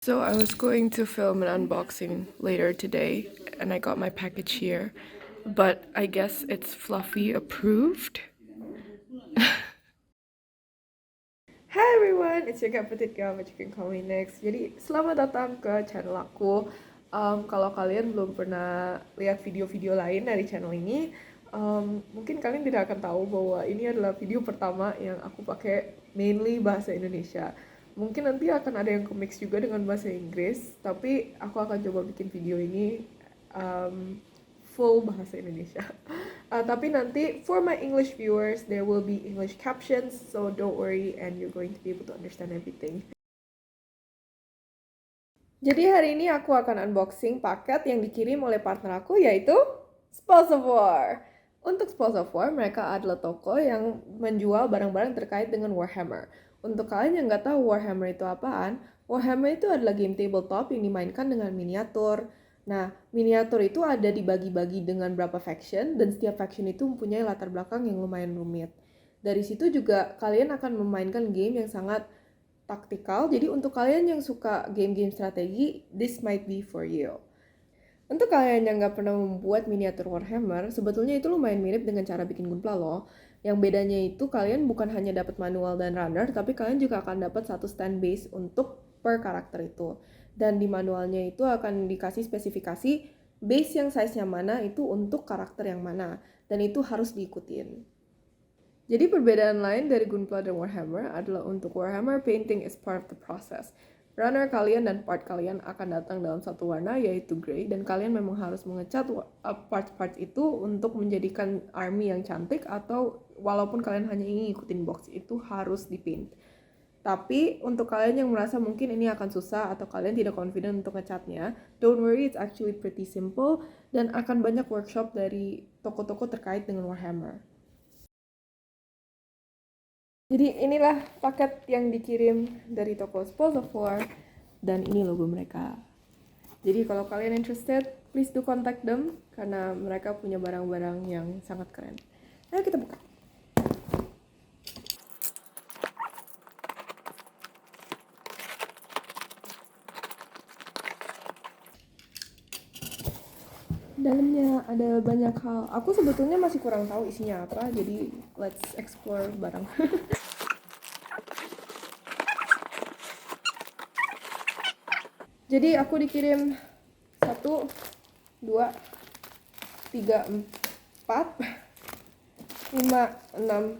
So I was going to film an unboxing later today and I got my package here, but I guess it's Fluffy approved. Hi everyone, it's your Petit Girl, but you can call me Next. Jadi selamat datang ke channel aku. Kalau kalian belum pernah lihat video-video lain dari channel ini, mungkin kalian tidak akan tahu bahwa ini adalah video pertama yang aku pakai mainly bahasa Indonesia. Mungkin nanti akan ada yang mix juga dengan bahasa Inggris, tapi aku akan coba bikin video ini full bahasa Indonesia. Tapi nanti for my English viewers there will be English captions, so don't worry and you're going to be able to understand everything. Jadi hari ini aku akan unboxing paket yang dikirim oleh partner aku, yaitu Spoils of War. Untuk Spoils of War, mereka adalah toko yang menjual barang-barang terkait dengan Warhammer. Untuk kalian yang nggak tahu Warhammer itu apaan, Warhammer itu adalah game tabletop yang dimainkan dengan miniatur. Nah, miniatur itu ada dibagi-bagi dengan berapa faction, dan setiap faction itu mempunyai latar belakang yang lumayan rumit. Dari situ juga kalian akan memainkan game yang sangat taktikal. Jadi untuk kalian yang suka game-game strategi, this might be for you. Untuk kalian yang nggak pernah membuat miniatur Warhammer, sebetulnya itu lumayan mirip dengan cara bikin Gunpla loh. Yang bedanya itu kalian bukan hanya dapat manual dan runner, tapi kalian juga akan dapat satu stand base untuk per karakter itu. Dan di manualnya itu akan dikasih spesifikasi base yang size-nya mana itu untuk karakter yang mana. Dan itu harus diikutin. Jadi perbedaan lain dari Gunpla dan Warhammer adalah untuk Warhammer, painting is part of the process. Runner kalian dan part kalian akan datang dalam satu warna, yaitu grey, dan kalian memang harus mengecat parts-parts itu untuk menjadikan army yang cantik, atau walaupun kalian hanya ingin ikutin box, itu harus dipaint. Tapi untuk kalian yang merasa mungkin ini akan susah atau kalian tidak confident untuk ngecatnya, don't worry, it's actually pretty simple, dan akan banyak workshop dari toko-toko terkait dengan Warhammer. Jadi inilah paket yang dikirim dari toko Spoils of War, dan ini logo mereka. Jadi kalau kalian interested, please do contact them karena mereka punya barang-barang yang sangat keren. Ayo kita buka. Dalamnya ada banyak hal. Aku sebetulnya masih kurang tahu isinya apa, jadi let's explore barang. Jadi aku dikirim 1, 2, 3, 4, 5, 6,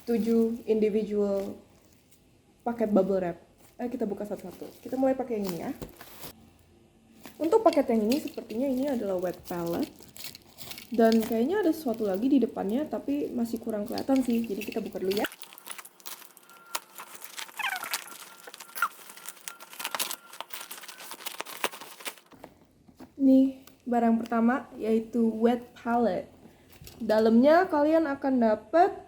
7 individual paket bubble wrap. Ayo kita buka satu-satu. Kita mulai pakai yang ini ya. Untuk paket yang ini sepertinya ini adalah wet palette. Dan kayaknya ada sesuatu lagi di depannya tapi masih kurang kelihatan sih. Jadi kita buka dulu ya. Nih, barang pertama yaitu wet palette. Dalamnya kalian akan dapat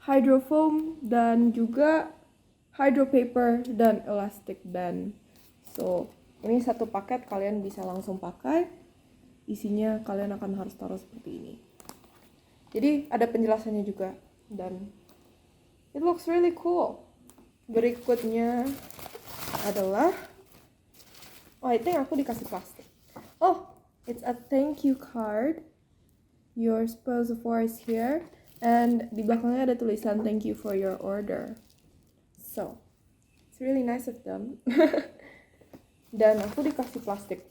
hydrofoam dan juga hydro paper dan elastic band. So, ini satu paket kalian bisa langsung pakai. Isinya kalian akan harus taruh seperti ini. Jadi ada penjelasannya juga dan it looks really cool. Berikutnya adalah I think aku dikasih plastik. Oh, it's a thank you card. Your Spoils of War is here. And di belakangnya ada tulisan thank you for your order. So, it's really nice of them. Dan aku dikasih plastik.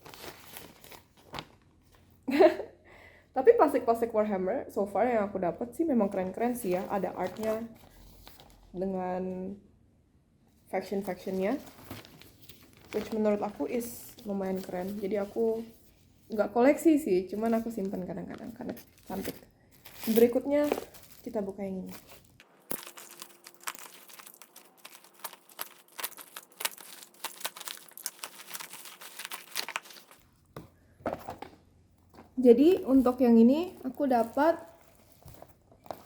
Tapi plastik-plastik Warhammer so far yang aku dapat sih memang keren-keren sih ya. Ada artnya dengan faction-factionnya, which menurut aku is lumayan keren. Jadi aku nggak koleksi sih, cuman aku simpan kadang-kadang karena cantik. Berikutnya kita buka yang ini. Jadi untuk yang ini aku dapat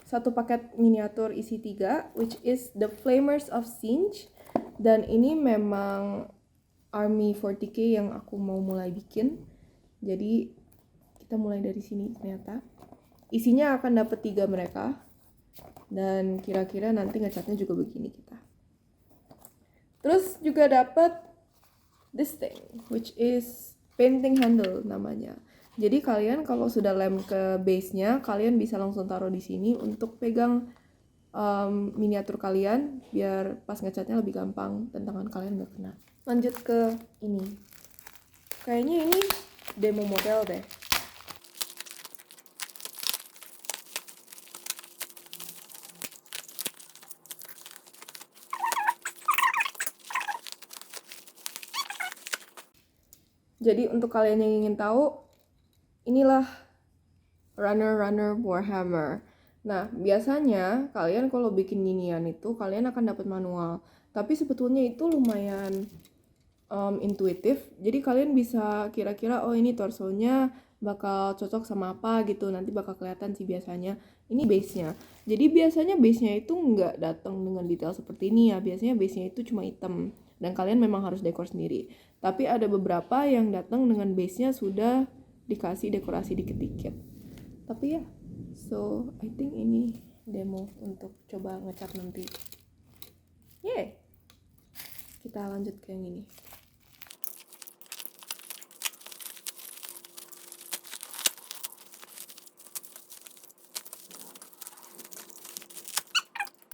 satu paket miniatur isi 3, which is the Flamers of Singe. Dan ini memang Army 40k yang aku mau mulai bikin. Jadi kita mulai dari sini ternyata. Isinya akan dapat 3 mereka. Dan kira-kira nanti ngecatnya juga begini kita. Terus juga dapat this thing, which is painting handle namanya. Jadi kalian kalau sudah lem ke base-nya, kalian bisa langsung taruh di sini untuk pegang miniatur kalian biar pas ngecatnya lebih gampang dan tangan kalian nggak kena. Lanjut ke ini. Kayaknya ini demo model deh. Jadi untuk kalian yang ingin tahu, inilah runner Warhammer. Nah, biasanya kalian kalau bikin ginian itu kalian akan dapat manual. Tapi sebetulnya itu lumayan intuitif. Jadi kalian bisa kira-kira oh ini torsonya bakal cocok sama apa gitu. Nanti bakal kelihatan sih biasanya. Ini base-nya. Jadi biasanya base-nya itu nggak datang dengan detail seperti ini ya. Biasanya base-nya itu cuma hitam. Dan kalian memang harus dekor sendiri. Tapi ada beberapa yang datang dengan base-nya sudah dikasih dekorasi dikit-dikit. Tapi ya, so I think ini demo untuk coba ngecat nanti. Yeay! Kita lanjut ke yang ini.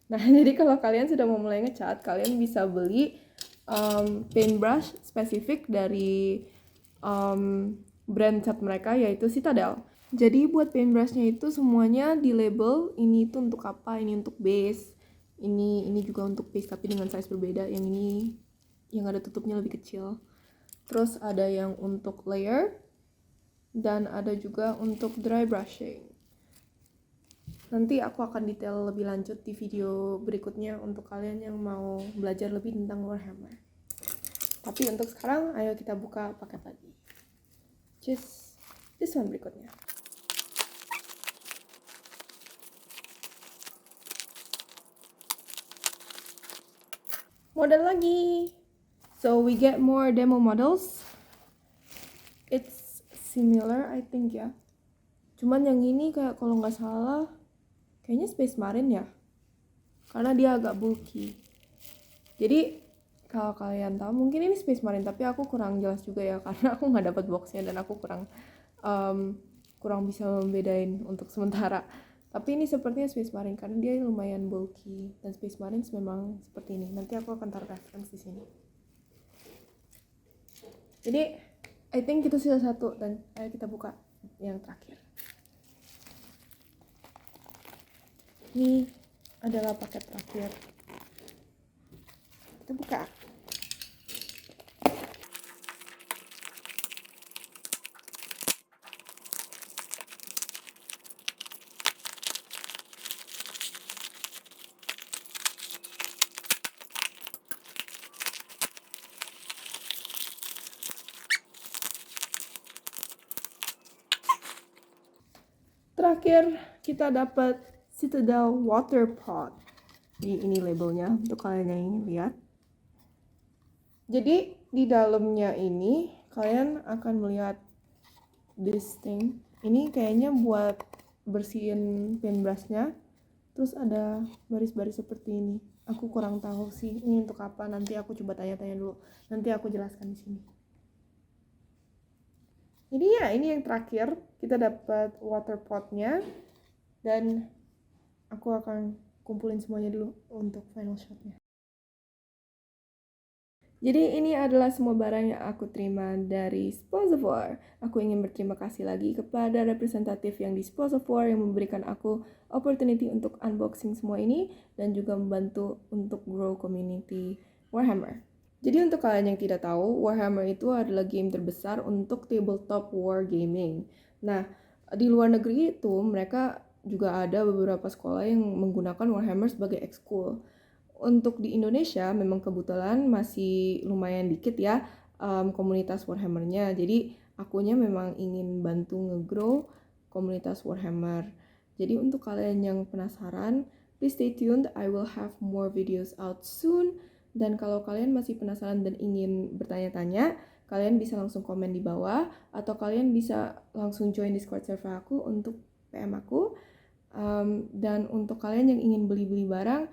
Nah, jadi kalau kalian sudah mau mulai ngecat, kalian bisa beli paintbrush spesifik dari brand cat mereka, yaitu Citadel. Jadi buat paintbrushnya itu semuanya di label, ini itu untuk apa, ini untuk base, ini juga untuk base tapi dengan size berbeda. Yang ini yang ada tutupnya lebih kecil. Terus ada yang untuk layer dan ada juga untuk dry brushing. Nanti aku akan detail lebih lanjut di video berikutnya untuk kalian yang mau belajar lebih tentang Warhammer. Tapi untuk sekarang, ayo kita buka paket lagi. Just this one berikutnya. Model lagi. So we get more demo models. It's similar, I think ya. Cuman yang ini kayak kalau nggak salah, kayaknya Space Marine ya. Karena dia agak bulky. Jadi kalau kalian tahu mungkin ini Space Marine, tapi aku kurang jelas juga ya karena aku nggak dapat boxnya dan aku kurang bisa membedain untuk sementara. Tapi ini sepertinya Space Marine karena dia lumayan bulky dan Space Marine memang seperti ini. Nanti aku akan taruh reference di sini. Jadi I think itu sisa satu dan ayo kita buka yang terakhir. Ini adalah paket terakhir. Kita buka. Terakhir kita dapat Citadel Water Pot. Ini labelnya untuk kalian yang ingin lihat. Jadi di dalamnya ini kalian akan melihat this thing. Ini kayaknya buat bersihin paintbrushnya. Terus ada baris-baris seperti ini. Aku kurang tahu sih ini untuk apa. Nanti aku coba tanya-tanya dulu. Nanti aku jelaskan di sini. Jadi ya ini yang terakhir. Kita dapat water potnya. Dan aku akan kumpulin semuanya dulu untuk final shotnya. Jadi ini adalah semua barang yang aku terima dari Spoils of War. Aku ingin berterima kasih lagi kepada representatif yang di Spoils of War yang memberikan aku opportunity untuk unboxing semua ini dan juga membantu untuk grow community Warhammer. Jadi untuk kalian yang tidak tahu, Warhammer itu adalah game terbesar untuk tabletop war gaming. Nah, di luar negeri itu mereka juga ada beberapa sekolah yang menggunakan Warhammer sebagai ekskul. Untuk di Indonesia memang kebetulan masih lumayan dikit ya komunitas Warhammer-nya. Jadi akunya memang ingin bantu nge-grow komunitas Warhammer. Jadi untuk kalian yang penasaran, please stay tuned. I will have more videos out soon. Dan kalau kalian masih penasaran dan ingin bertanya-tanya, kalian bisa langsung komen di bawah atau kalian bisa langsung join Discord server aku untuk PM aku. Dan untuk kalian yang ingin beli-beli barang,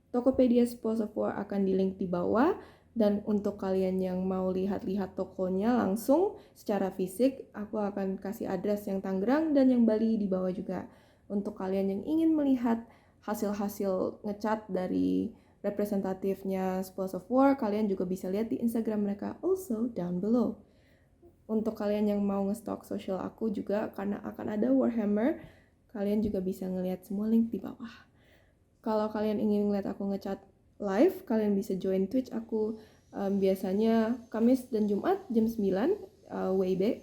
Tokopedia Spoils of War akan di link di bawah Dan untuk kalian yang mau lihat-lihat tokonya langsung secara fisik, aku akan kasih address yang Tangerang dan yang Bali di bawah juga. Untuk kalian yang ingin melihat hasil-hasil ngecat dari representatifnya Spoils of War, kalian juga bisa lihat di Instagram mereka also down below. Untuk kalian yang mau ngestok social aku juga, karena akan ada Warhammer, kalian juga bisa ngelihat semua link di bawah. Kalau kalian ingin ngeliat aku ngecat live, kalian bisa join Twitch aku biasanya Kamis dan Jumat jam 9 WIB.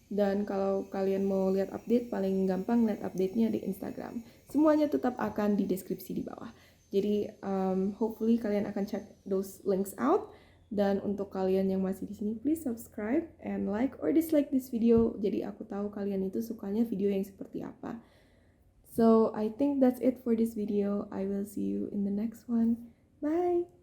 Dan kalau kalian mau lihat update, paling gampang lihat update-nya di Instagram. Semuanya tetap akan di deskripsi di bawah. Jadi hopefully kalian akan check those links out. Dan untuk kalian yang masih di sini, please subscribe and like or dislike this video. Jadi aku tahu kalian itu sukanya video yang seperti apa. So I think that's it for this video. I will see you in the next one. Bye!